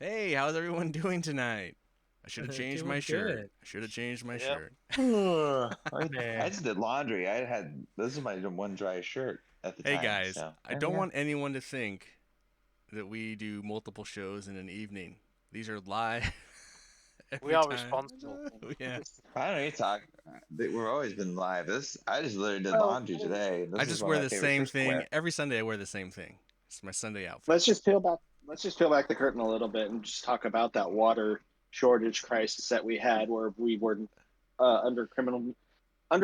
Hey, how's everyone doing tonight? I should have changed my Doing shirt. good. I should have changed my Yep. shirt. I Man. just did laundry. I had this is my one dry shirt at the Hey time. guys, So I don't want anyone to think that we do multiple shows in an evening. These are live We every are time. responsible. Yeah. I don't need to talk. We've always been live. This I just literally did Well, laundry today. I This is just one of wear my the favorite same shirts to thing wear. every Sunday. I wear the same thing. It's my Sunday outfit. let's just peel back the curtain a little bit and just talk about that water shortage crisis that we had, where we were under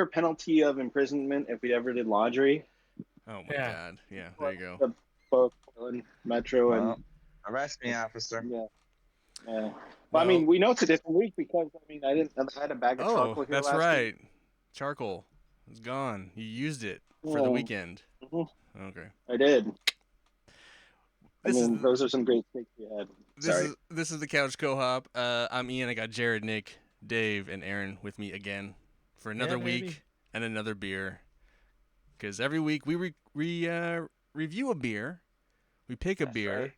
penalty of imprisonment if we ever did laundry. Oh my Yeah. god. Yeah, there you go. The both Portland Metro Well, and arrest me, officer. yeah, yeah. Well, I No. mean, we know it's a different week because I had a bag of Oh, charcoal here that's last week. right. Charcoal. It's gone. You used it for the Yeah, weekend. mhm, Okay. I did. I This is mean, those are some great steaks we had. This Sorry. is this is the Couch Co-op. I'm Ian. I got Jared, Nick, Dave, and Aaron with me again for another Yeah, baby. week and another beer. Because every week we review a beer, we pick a That's beer, right.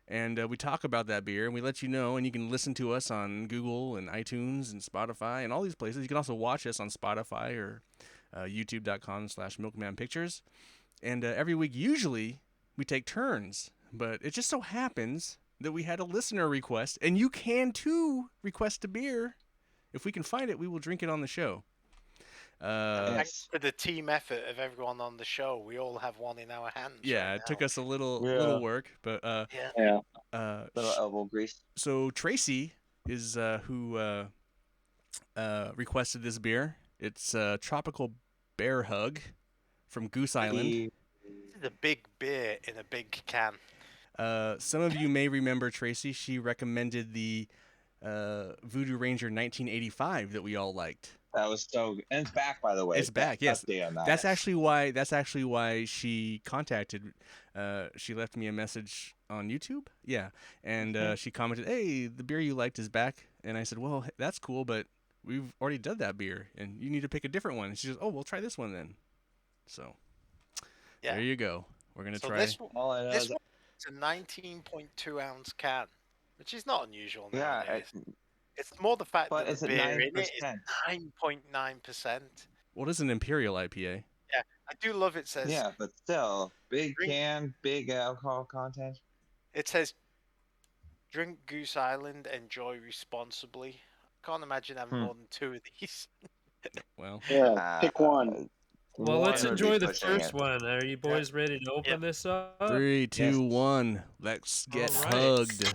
and we talk about that beer, and we let you know. And you can listen to us on Google and iTunes and Spotify and all these places. You can also watch us on Spotify or YouTube.com/MilkmanPictures. And every week, usually, we take turns. But it just so happens that we had a listener request, and you can too request a beer. If we can find it, we will drink it on the show. Yes. Thanks to the team effort of everyone on the show, we all have one in our hands. Yeah, right it took now. us a little Yeah. work, but Yeah. Yeah. Little elbow grease. so Tracy is who requested this beer. It's Tropical Bear Hug from Goose Island. This is a big beer in a big can. Some of you may remember Tracy. She recommended the Voodoo Ranger 1985 that we all liked. That was so. And it's back, by the way. It's back, yes. Update on that. That's actually why. That's actually why she contacted. She left me a message on YouTube. Yeah, and she commented, "Hey, the beer you liked is back." And I said, "Well, that's cool, but we've already done that beer, and you need to pick a different one." And she says, "Oh, we'll try this one then." So Yeah. there you go. We're gonna So try. All I know this is one is a 19.2 ounce can, which is not unusual yeah, nowadays. It's more the fact but that it's the at beer in it is 9%. 9.9%. What is an Imperial IPA? Yeah, I do love it says Yeah, but still, big Drink- can, big alcohol content. it says drink Goose Island, enjoy responsibly. Can't imagine having more than two of these. Well, Yeah. Pick one. Well, let's would be enjoy the pushing first it. one. Are you boys ready to open this up? 3, 2, yes. 1. Let's get All right. hugged.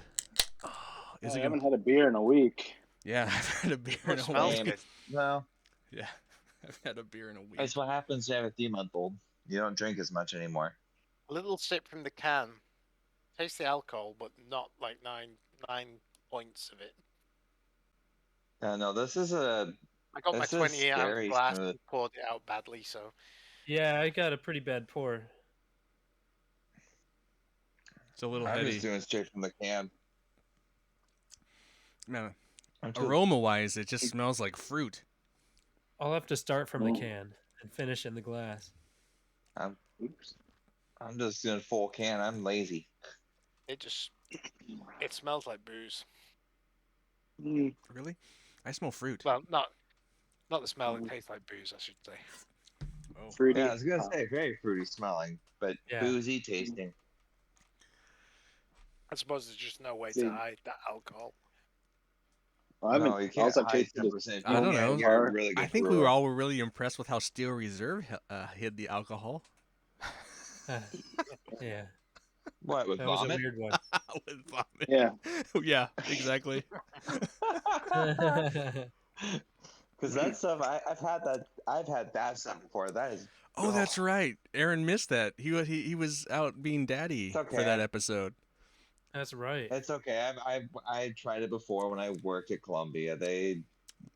Oh, is I it haven't gonna? had a beer in a week. Yeah, I've had a beer in It a smells week. good. Well, Yeah, I've had a beer in a week. that's what happens to have a 3-month-old. You don't drink as much anymore. A little sip from the can. Taste the alcohol, but not like nine points of it. No, this is a. I got my This is 20-ounce scary glass smooth. and poured it out badly, so Yeah, I got a pretty bad pour. It's a little I'm heady. just doing straight from the can. Man, I'm just- aroma-wise, it just smells like fruit. I'll have to start from the Ooh. can and finish in the glass. Oops. I'm just doing full can. I'm lazy. it smells like booze. Mm. Really? I smell fruit. Well, not the smell. It tastes like booze, I should say. Oh. Fruity. Yeah, I was gonna say very fruity smelling, but Yeah. boozy tasting. I suppose there's just no way See. to hide that alcohol. I haven't. No, you All can't I've hide tasted is 10%. I don't You know. can't. You're a really good I think we brewer. were all really impressed with how Steel Reserve hid the alcohol. Yeah, What with that was a vomit? weird one. With vomit. Yeah. Yeah, exactly. Because that stuff, I've had that. I've had that stuff before. That is. Oh, that's right. Aaron missed that. He was out being daddy It's okay. for that episode. That's right. It's okay. I tried it before when I worked at Columbia. They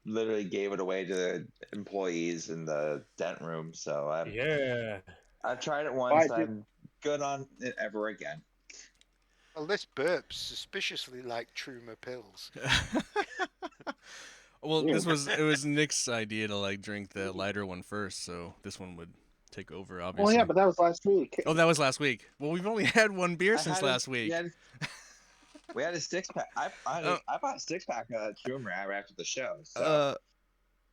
literally gave it away to the employees in the tent room. So Yeah. I've tried it once. Why did- I'm good on it ever again. Well, this burps suspiciously like Truma pills. Well, Ew. it was Nick's idea to like drink the lighter one first, so this one would take over, Well, obviously. yeah, but that was last week. Oh, that was last week. Well, we've only had one beer I since had it- last week. Yeah, We had a 6-pack. I bought a 6-pack of Trumer right after the show. So Uh,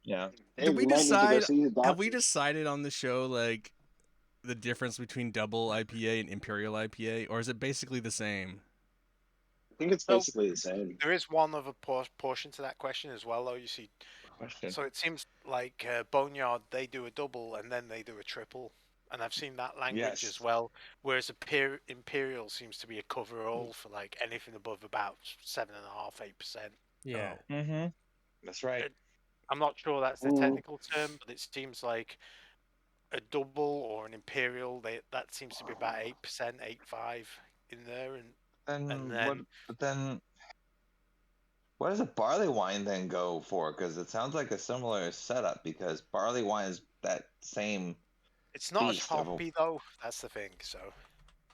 yeah. Hey, did we you might need to go decide? see the Have we doctor. decided on the show like the difference between double IPA and imperial IPA, or is it basically the same? I think it's So- basically the same. There is one other portion to that question as well, though. You see, Question. so it seems like Boneyard, they do a double and then they do a triple, and I've seen that language Yes. as well. Whereas Imperial seems to be a cover-all for like anything above about 7.5%, 8%. Yeah. Mm-hmm. That's right. I'm not sure that's the Mm. technical term, but it seems like a double or an Imperial, that seems to be about 8%, 8.5 in there, and then But then what does a barley wine then go for? Because it sounds like a similar setup. Because barley wine is that same. it's not as beast of a- hoppy though. That's the thing. So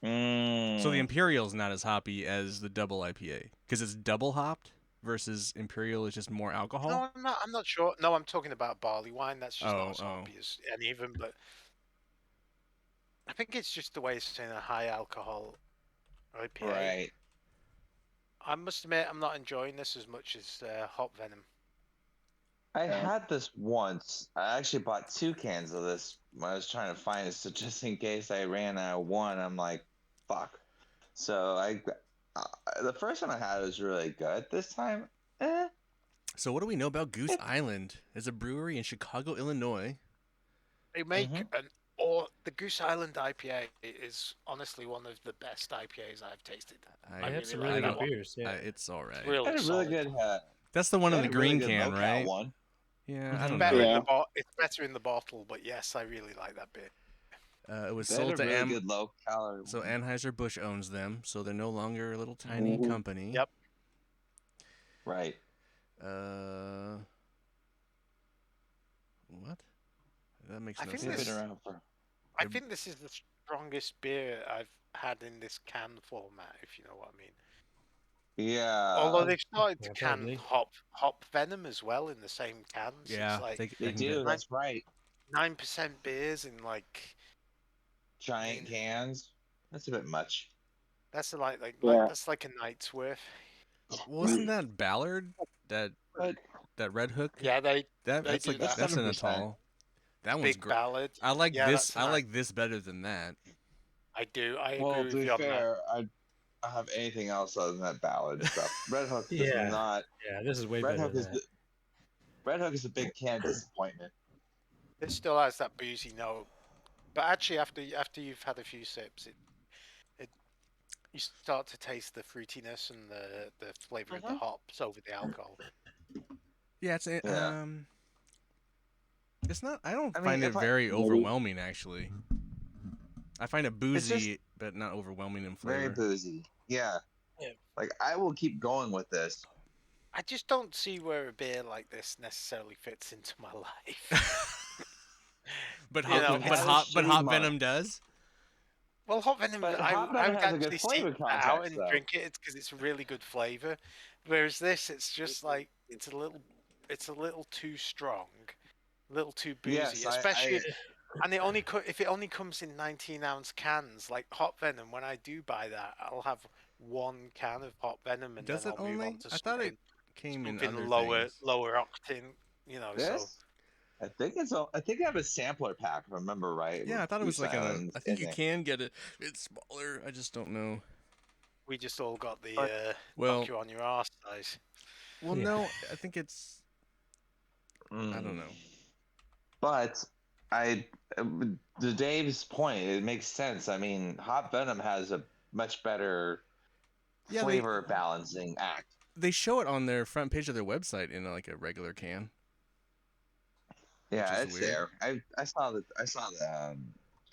So the Mm, imperial's not as hoppy as the double IPA because it's double hopped versus imperial is just more alcohol. no, I'm not sure. No, I'm talking about barley wine. That's just not as Oh. hoppy as and even, but I think it's just the way it's in a high alcohol IPA. right. I must admit, I'm not enjoying this as much as Hop Venom. I Yeah. had this once. I actually bought 2 cans of this when I was trying to find it. So just in case I ran out of one, I'm like, fuck. So the first one I had was really good. This time, So what do we know about Goose Island? It's a brewery in Chicago, Illinois. They make Mhm. the Goose Island IPA is honestly one of the best IPAs I've tasted. I They really have some like really that good one. beers. Yeah. It's all right. Really had a really solid. good. That's the one in They the had a really green good can, local right? one. Yeah, I Mhm. don't Better know. in Yeah. the it's better in the bottle, but yes, I really like that beer. It was They had sold a to really good low calorie. So one. Anheuser-Busch owns them, so they're no longer a little tiny Mhm. company. Yep. Right. What? That makes I no think They've sense. been around for. I think this is the strongest beer I've had in this can format, if you know what I mean. Yeah. Although they've started to Yeah, can probably. hop venom as well in the same cans. Yeah, It's like I They can do. get- That's right. 9% beers in like Giant mean- cans. That's a bit much. that's like Yeah. that's like a night's worth. Wasn't that Ballard? That But Red Hook? Yeah, they That's do like that. that's an 7%. atoll. That one's Big great. ballad. I like Yeah, this. that's I nice. like this better than that. I do. I well, agree to with be you on that. fair, I have anything else other than that ballad stuff. Red Hook does Yeah. not. Yeah, this is way Red better Hook than is that. Red Hook is a big can disappointment. It still has that boozy note, but actually, after you've had a few sips, you start to taste the fruitiness and the flavor of the hops over the alcohol. Yeah, it's Yeah. It's not. I don't I mean, find it if I- very Maybe- overwhelming. Actually, I find it boozy, just but not overwhelming in Very flavor. boozy. Yeah. Yeah. Like I will keep going with this. I just don't see where a beer like this necessarily fits into my life. But You know, it's- hop shitty venom does. Well, hot venom, But I hop would venom has a good actually flavor seek that out context, and though. drink it. It's because it's really good flavor. Whereas this, it's just like it's a little too strong, a little too boozy, Yes, especially. And if it only comes in 19-ounce cans, like hot venom. When I do buy that, I'll have one can of hot venom, and Does then it I'll move only? on to I thought something, it came in something other lower things. octane. You know, so this. I think I have a sampler pack, if I remember right. Yeah, with I thought it was Goose like Island I think in you it. can get it. It's smaller. I just don't know. we just all got the Well, knock you on your ass size. well, Yeah. no. I think it's. I Mm. don't know. But to Dave's point, it makes sense. I mean, hot venom has a much better Yeah, flavor balancing act. they show it on their front page of their website in like a regular can. Yeah, is it's weird. there. I saw the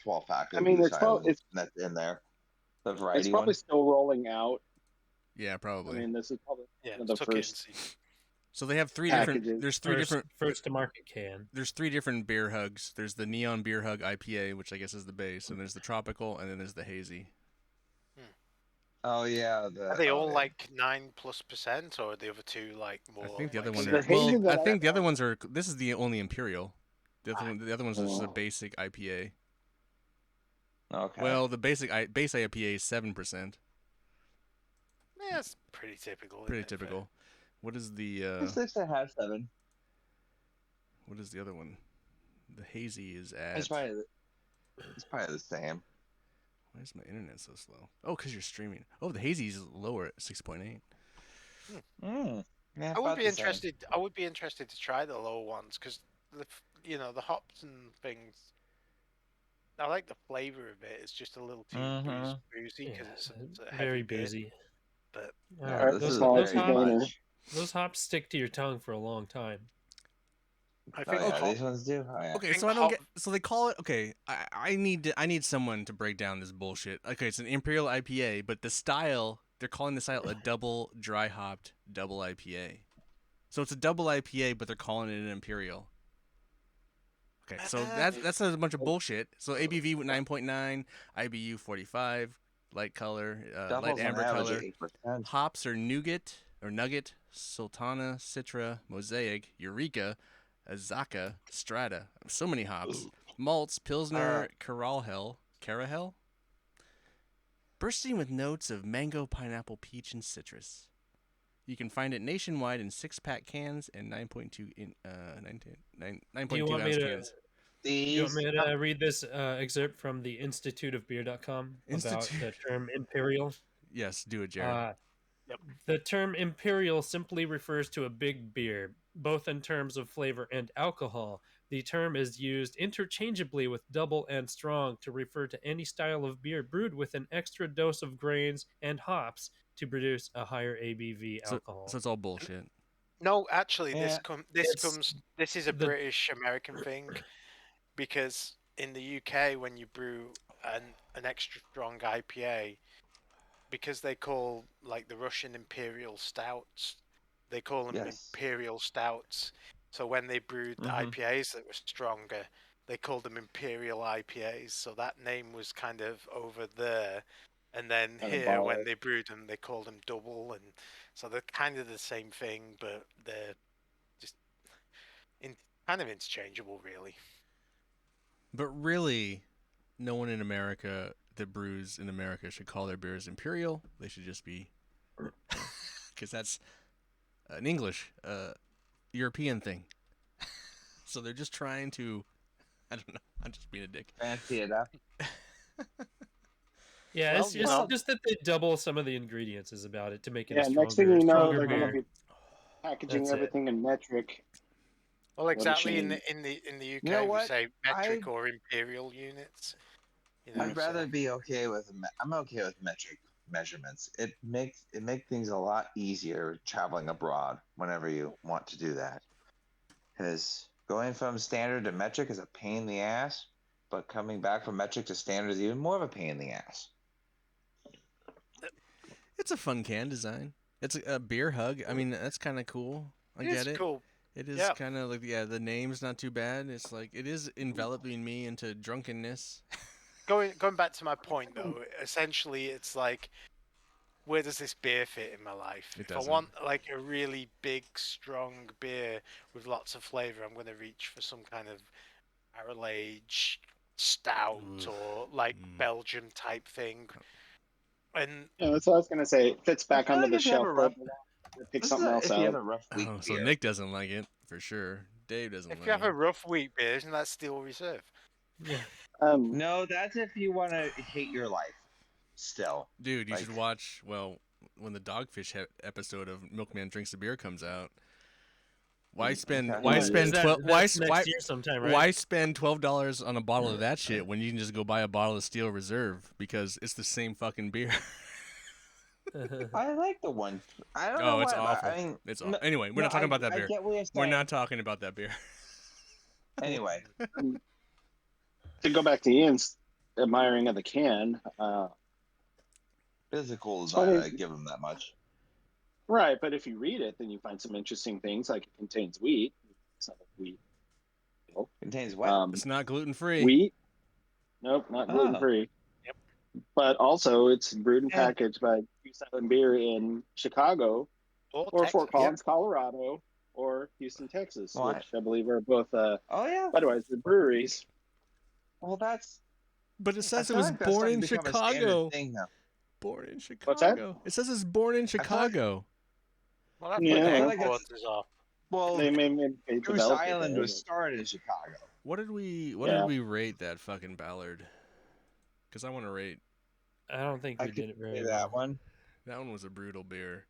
12-pack. I mean, Goose it's probably Island that's in there. The variety it's probably one. still rolling out. Yeah, I probably. mean, this is probably Yeah, one of the took it and first. see. So they have three Packages. different. There's three different. First to market can. There's three different beer hugs. There's the Neon Beer Hug IPA, which I guess is the base, and there's the Tropical, and then there's the Hazy. Oh yeah. Are they all yeah. like 9+%, or are the other two like more? I think the other like ones The are. Hazy Well, that I I think the other found- ones are. This is the only Imperial. The other ones are just a Oh. basic IPA. Okay. Well, the base IPA is 7%. Yeah, it's pretty typical. Pretty isn't it, for- typical. What is the 6.5, 7. what is the other one? The hazy is It's at. probably the same. Why is my internet so slow? Oh, because you're streaming. Oh, the hazy is lower at 6.8. Yeah, I would about be the same. interested. I would be interested to try the lower ones because the hops and things. I like the flavor of it. It's just a little too boozy because it's a very heavy beer. boozy. But Yeah, this those, is those, very hops, much. those hops stick to your tongue for a long time. I Oh think yeah, hop- these ones do. Oh yeah. Okay, think so I don't hop- get. So they call it. Okay, I need someone to break down this bullshit. Okay, it's an Imperial IPA, but the style they're calling the style a double dry hopped double IPA. So it's a double IPA, but they're calling it an Imperial. Okay, so that's a bunch of bullshit. So ABV 9.9, IBU 45, light color, light Doubles on amber average color. at 8%. Hops are Nugget, Sultana, Citra, Mosaic, Eureka, Azaka, Strata. So many hops. Malts, Pilsner, Carahel. Bursting with notes of mango, pineapple, peach, and citrus. You can find it nationwide in 6-pack cans and 9.2 Do you want me ounce to? cans. Do you want me to read this excerpt from the instituteofbeer.com about the term imperial? Yes, do it, Jared. The term imperial simply refers to a big beer, both in terms of flavor and alcohol. The term is used interchangeably with double and strong to refer to any style of beer brewed with an extra dose of grains and hops to produce a higher ABV alcohol. So it's all bullshit. No, actually, Yeah. this is a British American thing because in the UK when you brew an extra strong IPA, because they call like the Russian Imperial stouts, they call them Yes. Imperial stouts. So when they brewed the IPAs that were stronger, they called them Imperial IPAs. So that name was kind of over there. And then here, when they brewed them, they called them double. And so they're kind of the same thing, but they're just kind of interchangeable, really. But really, no one in America that brews in America should call their beers Imperial. They should just be, because that's an English, European thing. So they're just trying to, I don't know. I'm just being a dick. Fancy it up. Yeah, Well, it's you just, know. just that they double some of the ingredients is about it to make it a Yeah, stronger, next thing you know, stronger they're going beer. to be packaging That's it. everything in metric. Well, exactly. In shame. the UK, You know we what? say metric or imperial units. I'd rather be okay with. I'm okay with metric measurements. It makes things a lot easier traveling abroad whenever you want to do that. Because going from standard to metric is a pain in the ass, but coming back from metric to standard is even more of a pain in the ass. It's a fun can design. It's a beer hug. I mean, that's kind of cool. I get it. Cool. It is kind of like, the name's not too bad. It's like, it is enveloping me into drunkenness. Going back to my point though, essentially it's like, where does this beer fit in my life? It If doesn't. I want like a really big, strong beer with lots of flavor, I'm going to reach for some kind of barrel age stout or like Belgian type thing. And Yeah, that's what I was going to say. It fits back onto the shelf. Pick something else If you have out. a rough week So beer. Nick doesn't like it for sure. Dave doesn't if like you have it. a rough wheat beer, isn't that Steel Reserve? Yeah. No, that's if you want to hate your life. Still, Dude, you should watch. Well, when the Dogfish episode of Milkman Drinks a Beer comes out. Why spend That's next year sometime, right? Why spend $12 on a bottle of that shit when you can just go buy a bottle of Steel Reserve because it's the same fucking beer? I like the one. I don't know. Oh, it's why, awful. I mean, It's awful. Anyway, we're not talking about that beer. I get what you're We're saying. not talking about that beer. Anyway, To go back to Ian's admiring of the can, physical It's design, funny. I give them that much. right? But if you read it, then you find some interesting things, like it contains wheat. It's not wheat. Contains what? It's not gluten free. Wheat. Nope, not gluten free. Yep. But also, it's brewed and packaged by Goose Island Beer in Chicago, or Fort Collins, Colorado, or Houston, Texas, which I believe are both Budweiser breweries. Well, that's. But it says I it was feel like that's born starting in to become a Chicago. standard thing now. Born in Chicago. What's that? It says it's born in Chicago. Well, that's Yeah. what I the feel like headquarters are. Well, They Goose developed it Island there, was started in Chicago. What did we rate that fucking Ballard? Because I want to rate. I don't think we did it very well. That one. That one was a brutal beer.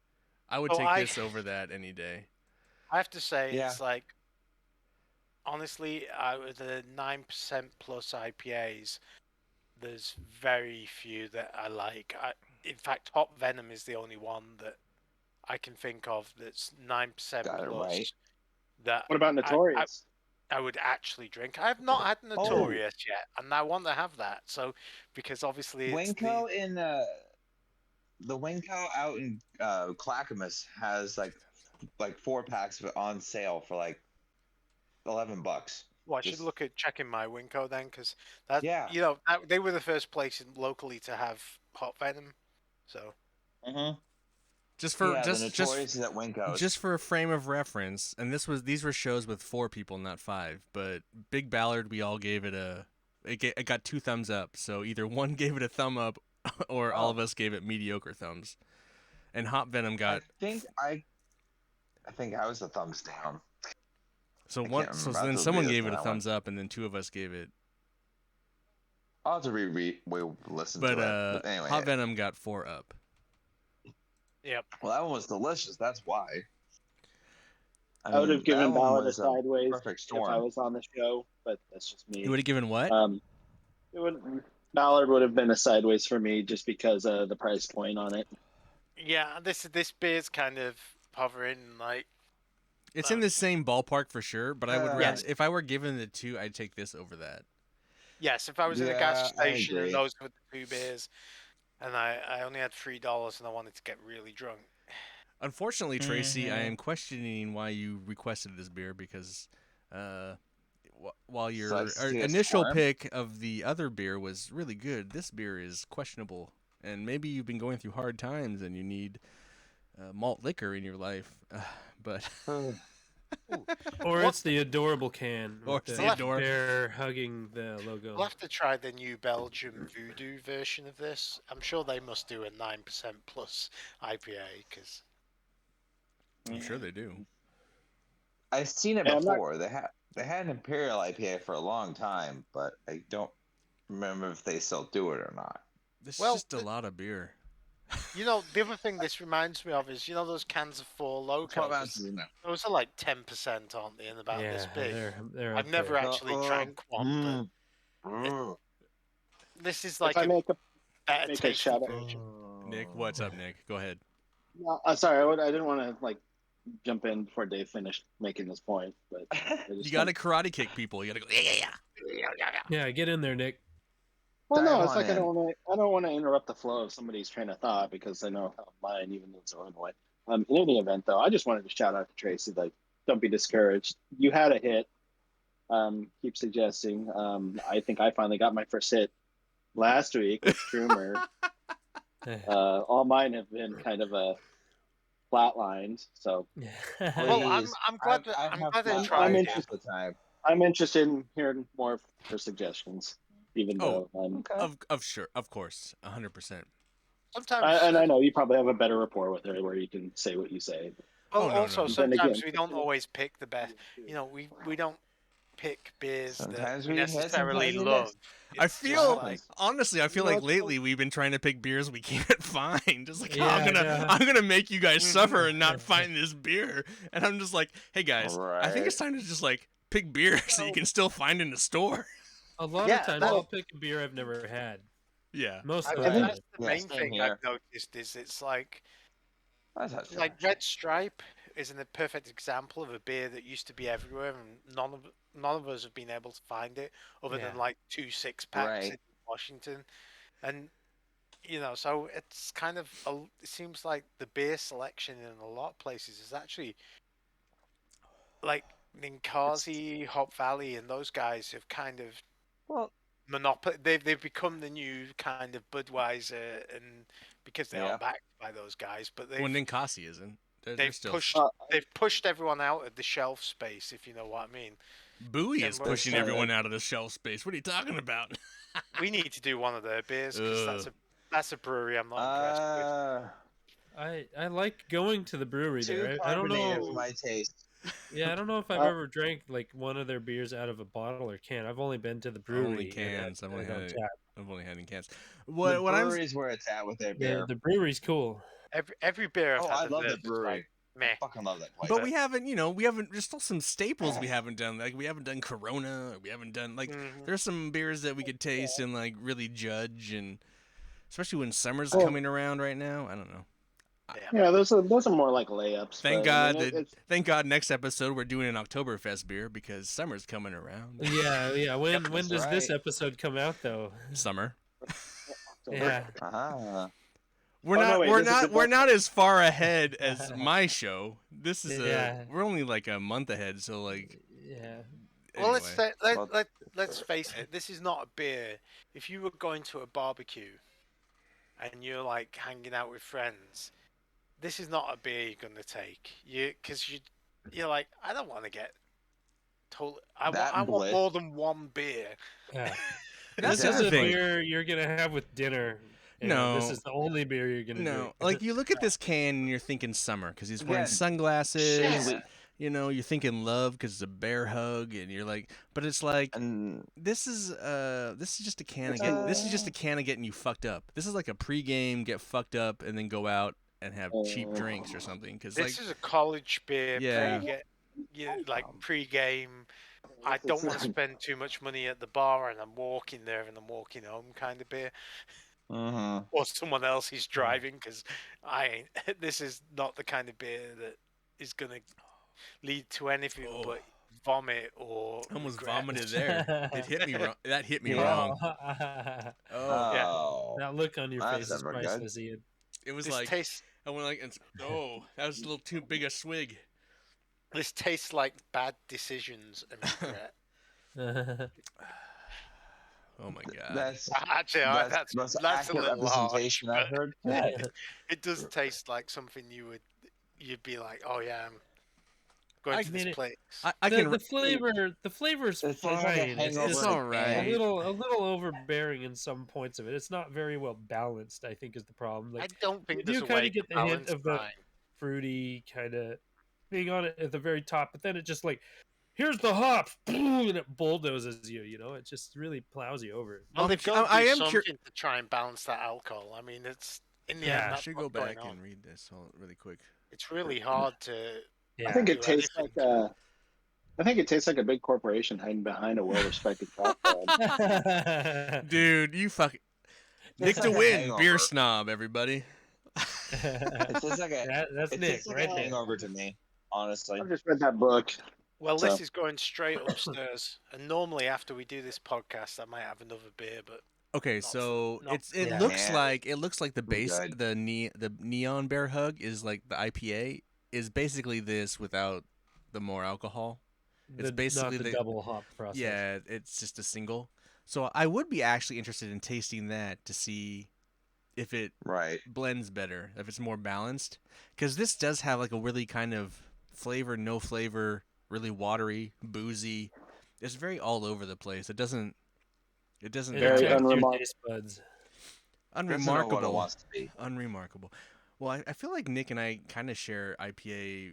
I would take this over that any day. I have to say, it's like, honestly, with the 9% plus IPAs, there's very few that I like. In fact, Hop Venom is the only one that I can think of that's 9% plus. Right. That what about Notorious? I would actually drink. I have not had Notorious yet, and I want to have that. So, because obviously Winco the Winco out in Clackamas has like 4-packs on sale for like $11. Well, I should look at checking my Winco then, because they were the first place locally to have Hot Venom. So, just for Notorious is at Winco's. Just for a frame of reference, and these were shows with 4 people, not 5. But Big Ballard, we all gave it it got 2 thumbs up. So either one gave it a thumb up, or all of us gave it mediocre thumbs. And Hop Venom got. I think I was a thumbs down. So then someone gave it a thumbs up, and then 2 of us gave it. I'll have to listen to it. But anyway, Hop Venom got 4 up. Yep. Well, that one was delicious. That's why. I would have given Ballard a sideways perfect storm. if I was on the show, but that's just me. You would have given what? Ballard would have been a sideways for me just because of the price point on it. Yeah, this beer's kind of hovering like. It's in the same ballpark for sure, but I would rather, if I were given the 2, I'd take this over that. Yes, if I was in a gas station and those were the 2 beers, and I only had $3 and I wanted to get really drunk. Unfortunately, Tracy, I am questioning why you requested this beer because while your initial pick of the other beer was really good, this beer is questionable. And maybe you've been going through hard times and you need malt liquor in your life. But or it's the adorable can. Or it's the adorable bear hugging the logo. We'll have to try the new Belgium Voodoo version of this. I'm sure they must do a 9% plus IPA because I'm sure they do. I've seen it before. They had an Imperial IPA for a long time, but I don't remember if they still do it or not. This is just a lot of beer. You know, the other thing this reminds me of is, those cans of 4 Locos? Those are like 10%, aren't they, and about this big? They're I've never actually drank one, but this is like a better tasting version. Nick, what's up, Nick? Go ahead. No, sorry, I didn't want to jump in before Dave finished making this point, but you got to karate kick people. You got to go. Yeah, get in there, Nick. Well, no, it's like I don't want to interrupt the flow of somebody's train of thought because I know how mine, even though it's Illinois. In any event, though, I just wanted to shout out to Tracy. Don't be discouraged. You had a hit. Keep suggesting. I think I finally got my first hit last week with Trumer. All mine have been kind of flatlined. So, well, I'm glad that tried. I'm interested in hearing more of her suggestions. Even though of course, 100%. Sometimes, and I know you probably have a better rapport with her where you can say what you say. Also, sometimes we don't always pick the best. We don't pick beers that we necessarily love. I feel like lately we've been trying to pick beers we can't find. Just like I'm gonna make you guys suffer and not find this beer. And I'm just like, hey guys, I think it's time to just pick beer so you can still find in the store. A lot of times I'll pick a beer I've never had. Yeah. Most of the time. That's the main thing I've noticed is it's like Red Stripe isn't a perfect example of a beer that used to be everywhere and none of us have been able to find it other than 2 6-packs in Washington. And so it's kind of it seems like the beer selection in a lot of places is actually like Ninkasi, Hop Valley, and those guys have kind of monopoly. They've become the new kind of Budweiser, and because they are backed by those guys. But Ninkasi isn't. They've pushed everyone out of the shelf space, if you know what I mean. Bowie is pushing everyone out of the shelf space. What are you talking about? We need to do one of their beers because That's a brewery I'm not impressed with. I like going to the brewery Too there. I don't carbonated for know. my taste. Yeah, I don't know if I've ever drank like one of their beers out of a bottle or can. I've only been to the brewery. Only cans. I've only had it. Tap. I've only had it in cans. The What I'm brewery's where it's at with their beer. The brewery's cool. Every beer I've Oh, had I at love the that brewery. like, meh. Fucking love that place. But we haven't, there's still some staples we haven't done. Like we haven't done Corona, or we haven't done there's some beers that we could taste and like really judge, and especially when summer's coming around right now. I don't know. Yeah, those are more like layups. Thank God next episode we're doing an Oktoberfest beer because summer's coming around. Yeah. When does this episode come out though? Summer. Yeah. We're not as far ahead as my show. This is we're only like a month ahead, so like Well, anyway. let's face it. This is not a beer. If you were going to a barbecue and you're like hanging out with friends, this is not a beer you're gonna take. You're like, I don't want to get told. I want more than one beer. Yeah. That's This is the a thing. beer you're gonna have with dinner. No. This is the only beer you're gonna drink. Like you look at this can and you're thinking summer because he's wearing sunglasses. Shit. You're thinking love because it's a bear hug, and you're like, but it's like this is just a can of getting you fucked up. This is like a pregame, get fucked up, and then go out and have cheap drinks or something. Because this is a college beer. Like pregame. I don't want to spend too much money at the bar, and I'm walking there and I'm walking home kind of beer. Or someone else is driving because I ain't. This is not the kind of beer that is gonna lead to anything but vomit or. I almost regret. vomited there. It hit me wrong. That hit me wrong. Yeah. That look on your face is priceless, Ian. It was this like tastes, I went like, that was a little too big a swig. This tastes like bad decisions and regret. Oh my god. That's most a accurate little representation harsh, I've heard. It does taste like something you'd be like, oh yeah, I'm going to this place. The flavor's fine. It's all right. A little overbearing in some points of it. It's not very well balanced, I think, is the problem. Like, I don't think you there's a kind way of get the hint of the fruity kind of thing on it at the very top, but then it just like, here's the hops, and it bulldozes you. It just really plows you over. Well, they've got to do something to try and balance that alcohol. I mean, it's in the end. I should go back and read this really quick. It's really hard to. I think it tastes like a big corporation hiding behind a well-respected shop. Dude, you fucking Nick to win, beer snob, everybody. It's just like that's Nick, right there. Hangover to me, honestly. I've just read that book. Well, this is going straight upstairs, and normally after we do this podcast, I might have another beer, but. Okay, so it looks like the base the neon bear hug is like the IPA is basically this without the more alcohol. It's basically not the double hop process. Yeah, it's just a single. So I would be actually interested in tasting that to see if it blends better, if it's more balanced, because this does have like a really kind of flavor, no flavor, really watery, boozy. It's very all over the place. It doesn't very unremarkable. Taste buds. Unremarkable. What it wants to be. Unremarkable. Well, I feel like Nick and I kind of share IPA.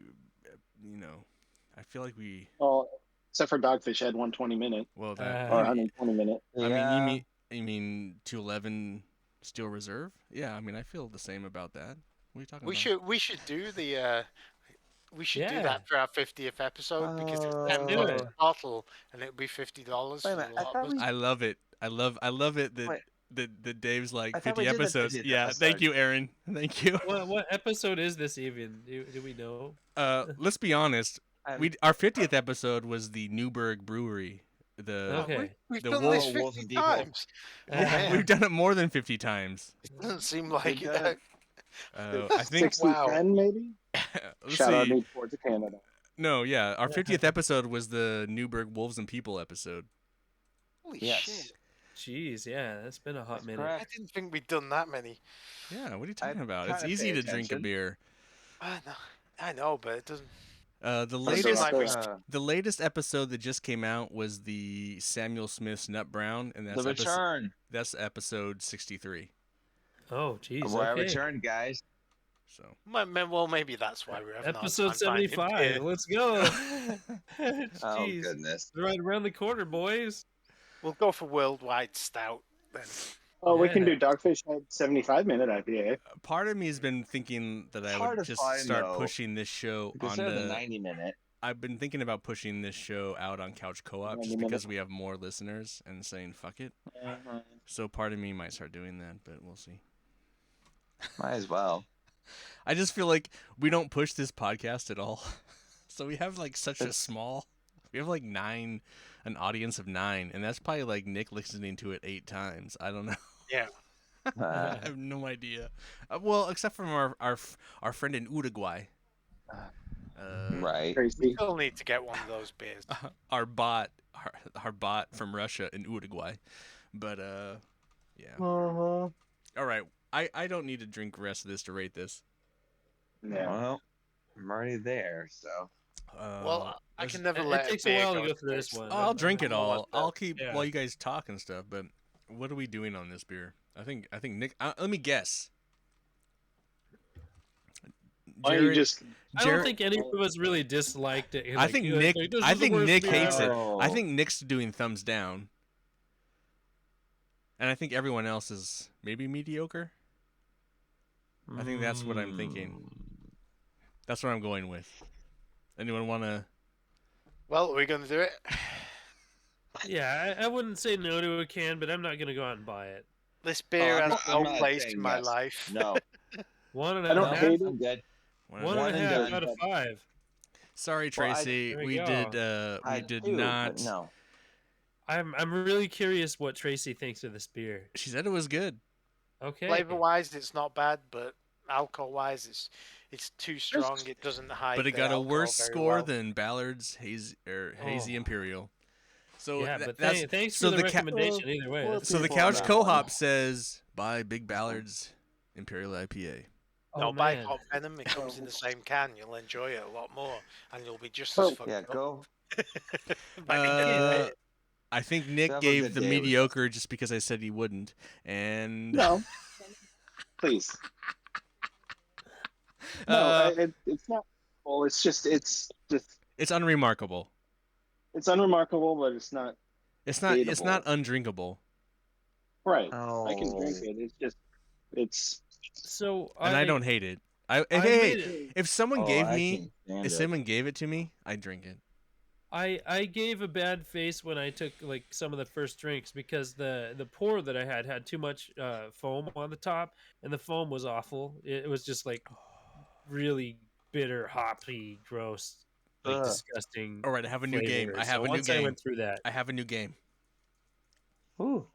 I feel like we. Well, except for Dogfish had 120-minute. Well, or 120-minute. I mean, you mean 211 Steel Reserve? Yeah, I mean, I feel the same about that. What are you talking about? We should do the. We should do that for our 50th episode because it's $10 a bottle and it'll be $50. I love it. I love it that Dave's like 50 episodes. Yeah, episode. Thank you, Aaron. Thank you. What episode is this even? Do we know? Let's be honest. Our 50th episode was the Newburgh Brewery. We've done this 50 times. We've done it more than 50 times. It doesn't seem like it. I think 60-10 maybe. Shout out Newport to Canada. No, yeah, our 50th episode was the Newburgh Wolves and People episode. Holy shit! Jeez, yeah, that's been a hot minute. I didn't think we'd done that many. Yeah, what are you talking about? It's easy to drink a beer. I know, but it doesn't. The latest episode that just came out was the Samuel Smith's Nut Brown, and that's The Return. That's episode 63. Oh, geez. Where I Okay. returned, guys. So. Well, maybe that's why we're having Episode 75. Let's go. Oh Jeez. goodness. Right around the corner, boys. We'll go for worldwide stout then. Oh, we can Yeah. do Dogfish Head 75-minute IPA. Part of me has been thinking that I Hard would to just find, start though, pushing this show on Consider the the 90-minute. I've been thinking about pushing this show out on Couch Co-op just 90 because minute. we have more listeners and saying fuck it. So part of me might start doing that, but we'll see. Might as well. I just feel like we don't push this podcast at all. So we have like such a small. We have like an audience of 9, and that's probably like Nick listening to it 8 times. I don't know. Yeah. I have no idea. Well, except from our friend in Uruguay. Right. We Tracy. still need to get one of those beers. Our bot from Russia in Uruguay. But yeah. All right. I don't need to drink the rest of this to rate this. Yeah. Well, I'm already there, so. Well, I can never It let takes a beer while to go go through first. this one. I'll drink it all. the- I'll keep yeah. while you guys talk and stuff. But what are we doing on this beer? I think Nick. Let me guess. Why don't you just? I don't think any of us really disliked it. I think Nick. Like, this I is the think worst Nick beer hates it. ever. I think Nick's doing thumbs down, and I think everyone else is maybe mediocre. I think that's what I'm thinking. That's what I'm going with. Anyone want to? Well, are we going to do it? Yeah, I wouldn't say no to a can, but I'm not gonna go out and buy it. This beer I'm has not no place saying in my yes. life. No. One and I a don't half. hate I'm good. One One and a and half done. out of 5. Sorry, Well, Tracy. There we you did. go. We I did do, not. but no. I'm really curious what Tracy thinks of this beer. She said it was good. Okay. Flavor wise, it's not bad, but alcohol wise, it's too strong. It doesn't hide. But it the got a alcohol worse very score well. than Ballard's Hazy Oh. Imperial. So Yeah, tha- but that's thanks so for the the recommendation either way. That's- so the people Couch on that Co-op one. says buy Big Ballard's Imperial IPA. No, Oh, buy man. Hot Venom. It comes in the same can. You'll enjoy it a lot more, and you'll be just as fucked Yeah, up. go. by the end of it. I think Nick Have a gave good the day with mediocre just because I said he wouldn't, and No. Please. No, it's not. Well, it's just it's unremarkable. it's unremarkable, but it's not It's hateable. not undrinkable. right. Oh. I can drink it. It's just it's. So And I don't hate it. I Hey, made it. if someone Oh, gave I me, can't stand if it. someone gave it to me, I'd drink it. I gave a bad face when I took like some of the first drinks because the pour that I had too much foam on the top, and the foam was awful. It was just like really bitter, hoppy, gross, like Ugh. disgusting. All right, I have a new game. flavor. I have So a new once I game. went through that. I have a new game. Ooh.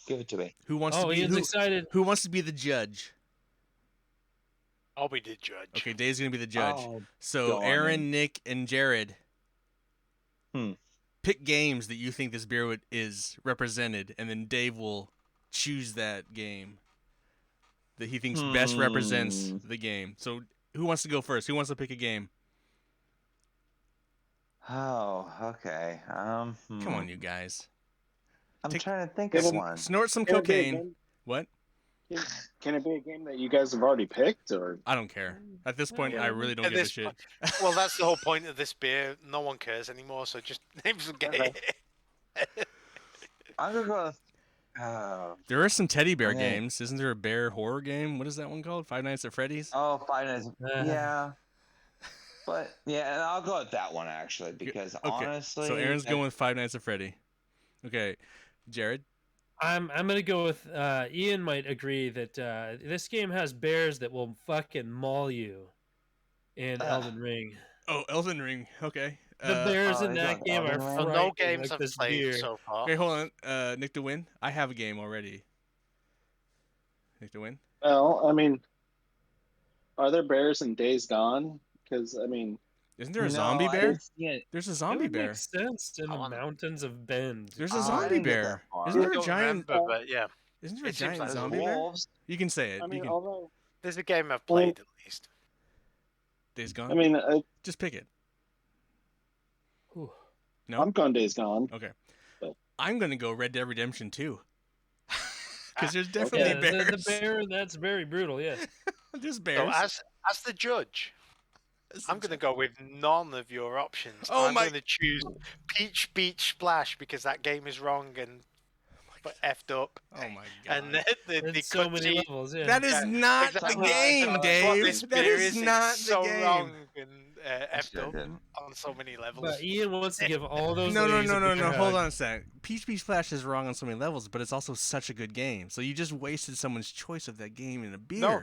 Give it to me. Who wants to Oh, be Ian's excited. who wants to be the judge? I'll be the judge. Okay, Dave's gonna be the judge. Oh, So go on Aaron, then. Nick, and Jared, Hmm. pick games that you think this beer is represented, and then Dave will choose that game that he thinks best represents the game. So who wants to go first? Who wants to pick a game? Oh, okay. Come on, you guys. I'm Take- trying to think Give of him- one. Snort some Can it be a cocaine. game- What? Can it be a game that you guys have already picked, or I don't care. At this point, I really don't At give a this shit. point- Well, that's the whole point of this beer. No one cares anymore, so just name some game. I'm gonna go with. There are some teddy bear Okay. games. Isn't there a bear horror game? What is that one called? Five Nights at Freddy's? Oh, Five Nights. Uh. Yeah. But yeah, and I'll go with that one actually because Okay, honestly. So Aaron's going with Five Nights at Freddy. Okay, Jared. I'm gonna go with Ian. Might agree that this game has bears that will fucking maul you. In Elden Ring, Oh, Elden Ring. Okay. the bears oh, in he's that on game are Elden Ring? Well, no frightening, games like I've this played beer. so far. Okay, hold on. Nick to win. I have a game already. Nick to win. well, I mean, are there bears in Days Gone? Because I mean, Isn't there a No, zombie I bear? didn't see it. There's a It zombie would bear. make sense in the I want- mountains of Bend. There's Oh, a I zombie didn't get bear. that far. Isn't I there a don't giant? remember, but yeah, Isn't there a it seems giant like There's zombie bear? wolves. You can say it. I You mean, can. although there's a game I've played at least. Days Gone. I mean, Just pick it. Whew. No. I'm going Days Gone. Okay. But- I'm gonna go Red Dead Redemption 2. because there's definitely bears. The bear, that's very brutal. Yes. There's bears. So as the judge, I'm going to go with none of your options. Oh I'm going to choose Peach Beach Splash because that game is wrong and effed up. Oh my god! And the so many levels. Yeah. That is not the game, Dave. That is not the so game. wrong and effed up on so many levels. But Ian wants to give all those. No. Hold on a sec. Peach Beach Splash is wrong on so many levels, but it's also such a good game. So you just wasted someone's choice of that game in a beer. No.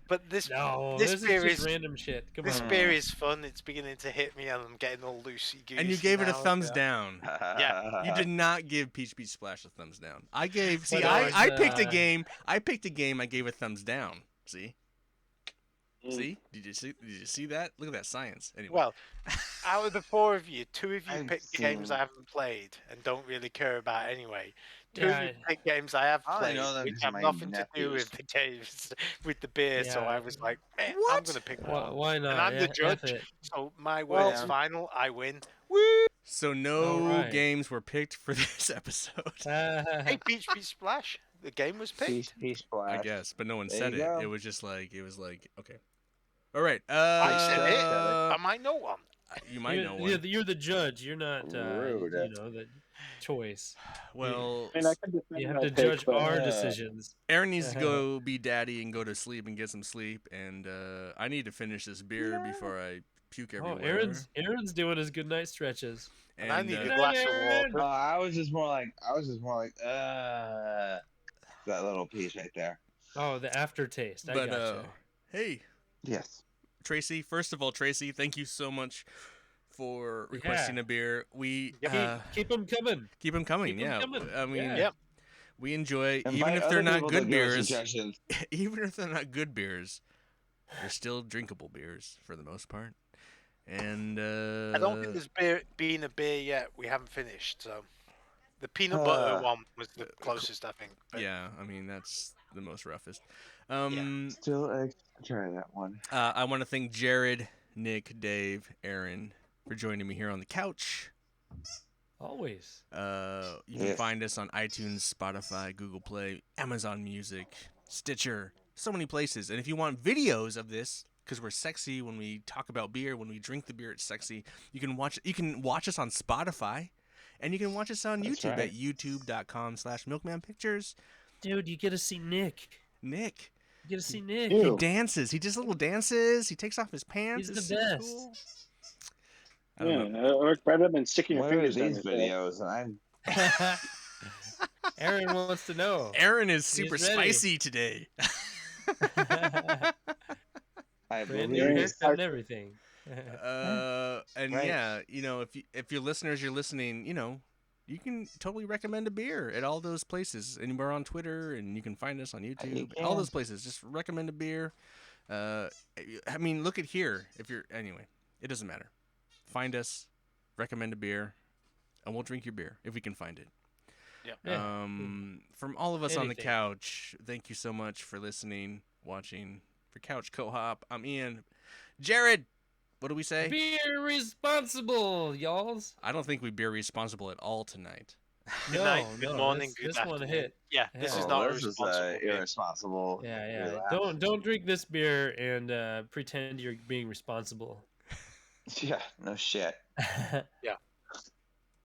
But this beer is random shit. Come this on. beer is fun. It's beginning to hit me, and I'm getting all loosey goosey. And you gave it a thumbs down. Yeah, you did not give Peach Beach Splash a thumbs down. I gave. See, But I picked a game. I picked a game. I gave a thumbs down. See. See? Did you see that? Look at that science. Anyway. Well, out of the four of you, two of you picked games I haven't played and don't really care about anyway. Two of you picked games I have played, which have nothing to do with the games, with the beer. So I was like, man, I'm gonna pick one. Why not? And I'm the judge, so my word is final. I win. Woo! So no games were picked for this episode. Hey, Peach Beach Splash. The game was picked. Peach Splash. I guess, but no one said it. It was just like okay. All right. I said it. I might know one. You might know one. You're the judge. You're not. The choice. Well, you have to judge our decisions. Aaron needs to go be daddy and go to sleep and get some sleep, and I need to finish this beer before I puke everywhere. Aaron's doing his good night stretches. And I need a glass of water. I was just more like that little piece right there. Oh, the aftertaste. I gotcha. Hey. Yes. Tracy, first of all, Tracy, thank you so much for requesting a beer. We keep them coming. Keep them coming. Keep 'em coming. I mean, we enjoy Invite even if they're not good beers. Even if they're not good beers, they're still drinkable beers for the most part. And I don't think there's been a beer yet we haven't finished. So the peanut butter one was the closest, I think. But... Yeah, I mean that's the most roughest. Still try that one. I want to thank Jared, Nick, Dave, Aaron for joining me here on the couch. Always. You can find us on iTunes, Spotify, Google Play, Amazon Music, Stitcher, so many places. And if you want videos of this, because we're sexy when we talk about beer, when we drink the beer, it's sexy. You can watch us on Spotify, and you can watch us on YouTube at youtube.com/milkmanpictures. Dude, you get to see Nick. You get to see Nick. He dances. He does little dances. He takes off his pants. He's the best. Cool. It works better than sticking your fingers in these videos. And Aaron wants to know. Aaron is super spicy today. Brand new haircut and everything. If your listeners, you're listening, you can totally recommend a beer at all those places. And we're on Twitter, and you can find us on YouTube. All those places. Just recommend a beer. Look at here. It doesn't matter. Find us, recommend a beer, and we'll drink your beer if we can find it. Yep. From all of us on the couch, thank you so much for listening, watching. For Couch Co-op, I'm Ian. Jared, what do we say? Beer responsible, y'alls. I don't think we beer responsible at all tonight. Good night, good morning, this one hit. Yeah, this is not irresponsible. Yeah. Don't drink this beer and pretend you're being responsible. Yeah, no shit. Yeah.